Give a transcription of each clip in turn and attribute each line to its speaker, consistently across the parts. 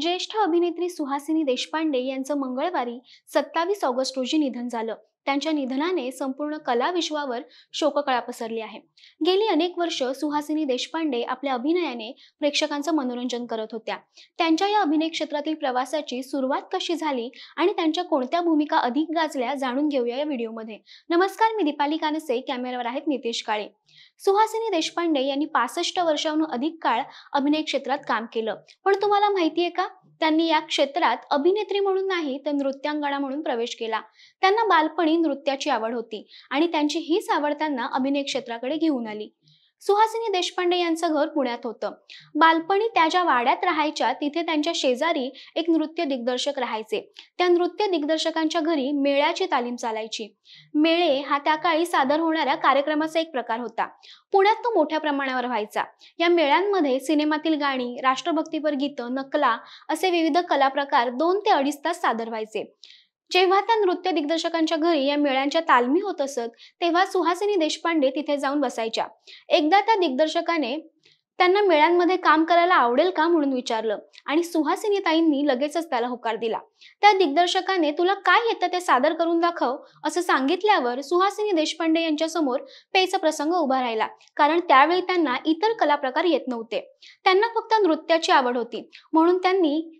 Speaker 1: ज्येष्ठ अभिनेत्री सुहासिनी देशपांडे यांचं मंगळवारी 27 ऑगस्ट रोजी निधन झालं. त्यांच्या निधनाने संपूर्ण कला विश्वावर शोककळा पसरली आहे. गेली अनेक वर्ष सुहासिनी देशपांडे आपल्या अभिनयाने प्रेक्षकांचं मनोरंजन करत होत्या. त्यांच्या या अभिनय क्षेत्रातील प्रवासाची सुरुवात कशी झाली आणि त्यांच्या कोणत्या भूमिका अधिक गाजल्या जाणून घेऊया या व्हिडिओमध्ये. नमस्कार, मी दीपाली कानसे, कॅमेऱ्यावर आहेत नितेश काळे. सुहासिनी देशपांडे यांनी 65 वर्षांहून अधिक काळ अभिनय क्षेत्रात काम केलं. पण तुम्हाला माहितीये का, त्यांनी या क्षेत्रात अभिनेत्री म्हणून नाही तर नृत्यांगना म्हणून प्रवेश केला. त्यांना बालपणी नृत्याची आवड होती आणि त्यांची हीच आवड त्यांना अभिनय क्षेत्राकडे घेऊन आली. सुहासिनी देशपांडे यांचं घर पुण्यात होतं. बालपणी त्या ज्या वाड्यात राहायच्या तिथे त्यांच्या शेजारी एक नृत्य दिग्दर्शक राहायचे. त्या नृत्य दिग्दर्शकांच्या घरी मेळ्याची तालीम चालायची. मेळे हा त्या काळी सादर होणाऱ्या कार्यक्रमाचा एक प्रकार होता. पुण्यात तो मोठ्या प्रमाणावर व्हायचा. या मेळ्यांमध्ये सिनेमातील गाणी, राष्ट्रभक्तीपर गीतं, नकला असे विविध कला प्रकार 2 ते 2.5 तास सादर व्हायचे. जेव्हा त्या नृत्य दिग्दर्शकांच्या घरी या मेळ्यांच्या तालमी होत असत, तेव्हा सुहासिनी देशपांडे तिथे जाऊन बसायच्या. एकदा त्या दिग्दर्शकाने त्यांना मेळ्यांमध्ये काम करायला आवडेल का म्हणून विचारलं आणि सुहासिनी ताईंनी लगेचच त्याला होकार दिला. त्या दिग्दर्शकाने तुला काय येतं ते सादर करून दाखव असं सांगितल्यावर सुहासिनी देशपांडे यांच्या समोर पेचा प्रसंग उभा राहिला. कारण त्यावेळी त्यांना इतर कला प्रकार येत नव्हते. त्यांना फक्त नृत्याची आवड होती. म्हणून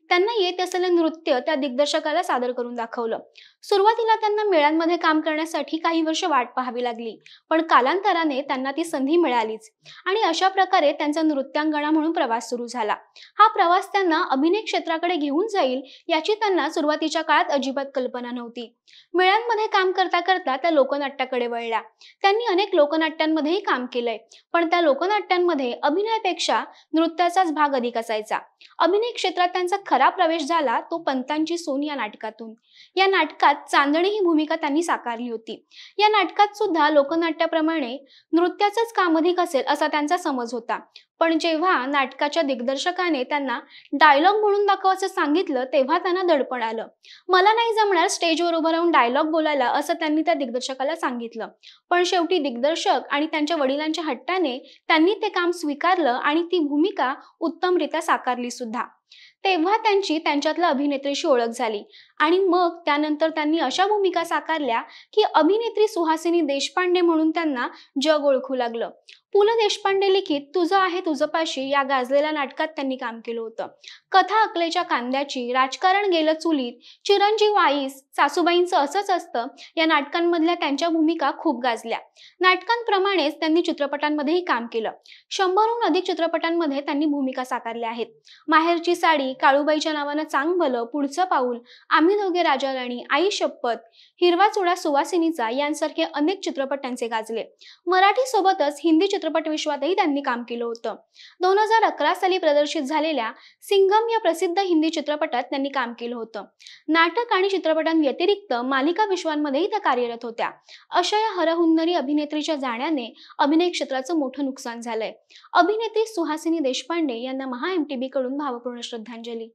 Speaker 1: त्यांना येत असलेले नृत्य त्या दिग्दर्शकाला सादर करून दाखवलं. सुरुवातीला त्यांना मेळ्यांमध्ये काम करण्यासाठी काही वर्ष वाट पाहावी लागली, पण कालांतराने त्यांना ती संधी मिळालीच आणि अशा प्रकारे त्यांचा नृत्यांगना म्हणून प्रवास सुरू झाला. हा प्रवास त्यांना अभिनय क्षेत्राकडे घेऊन जाईल याची त्यांना सुरुवातीच्या काळात अजिबात कल्पना नव्हती. मेळ्यांमध्ये काम करता करता त्या लोकनाट्याकडे वळल्या. त्यांनी अनेक लोकनाट्यांमध्येही काम केलंय, पण त्या लोकनाट्यांमध्ये अभिनयापेक्षा नृत्याचाच भाग अधिक असायचा. अभिनय क्षेत्रात त्यांचा खरा प्रवेश झाला तो पंतांची सून या नाटकातून. या नाटकात चांदणी ही भूमिका त्यांनी साकारली होती. या नाटकात सुद्धा लोकनाट्याप्रमाणे नृत्याचंच काम अधिक असेल असा त्यांचा समज होता. पण जेव्हा नाटकाच्या दिग्दर्शकाने त्यांना डायलॉग म्हणून दाखवायचं सांगितलं तेव्हा त्यांना दडपण आलं. मला नाही जमणार स्टेजवर उभं राहून डायलॉग बोलायला असं त्यांनी त्या दिग्दर्शकाला सांगितलं. पण शेवटी दिग्दर्शक आणि त्यांच्या वडिलांच्या हट्टाने त्यांनी ते काम स्वीकारलं आणि ती भूमिका उत्तमरित्या साकारली सुद्धा. तेव्हा त्यांच्यातल्या अभिनेत्रीशी ओळख झाली आणि मग त्यानंतर त्यांनी अशा भूमिका साकारल्या की अभिनेत्री सुहासिनी देशपांडे म्हणून त्यांना जग ओळखू लागलं. पु ल देशपांडे लिखित तुझं आहे तुझपाशी या गाजलेल्या नाटकात त्यांनी काम केलं होतं. कथा अकलेच्या कांद्याची, राजकारण गेलं चुलीत, चिरंजीव आईस, सासूबाईंचं असंच असतं या नाटकांमधल्या त्यांच्या भूमिका खूप गाजल्या. नाटकांप्रमाणेच त्यांनी चित्रपटांमध्येही काम केलं. 100हून अधिक चित्रपटांमध्ये त्यांनी भूमिका साकारल्या आहेत. माहेरची साडी, काळूबाईच्या नावानं चांग भलं, पुढचं पाऊल, आम्ही दोघे राजा राणी, आई शपथ, हिरवा चुडा सुवासिनीचा यांसारखे अनेक चित्रपट त्यांचे गाजले. मराठी सोबतच हिंदी चित्रपट विश्वातही त्यांनी काम केलं होतं. 2011 साली प्रदर्शित झालेल्या सिंघम या प्रसिद्ध हिंदी चित्रपटात त्यांनी काम केलं होतं. नाटक आणि चित्रपटांव्यतिरिक्त मालिका विश्वांमध्येही त्या कार्यरत होत्या. अशा या हरहुन्नरी अभिनेत्रीच्या जाण्याने अभिनय क्षेत्राचं मोठं नुकसान झालंय. अभिनेत्री सुहासिनी देशपांडे यांना महा MTV कडून भावपूर्ण श्रद्धांजली.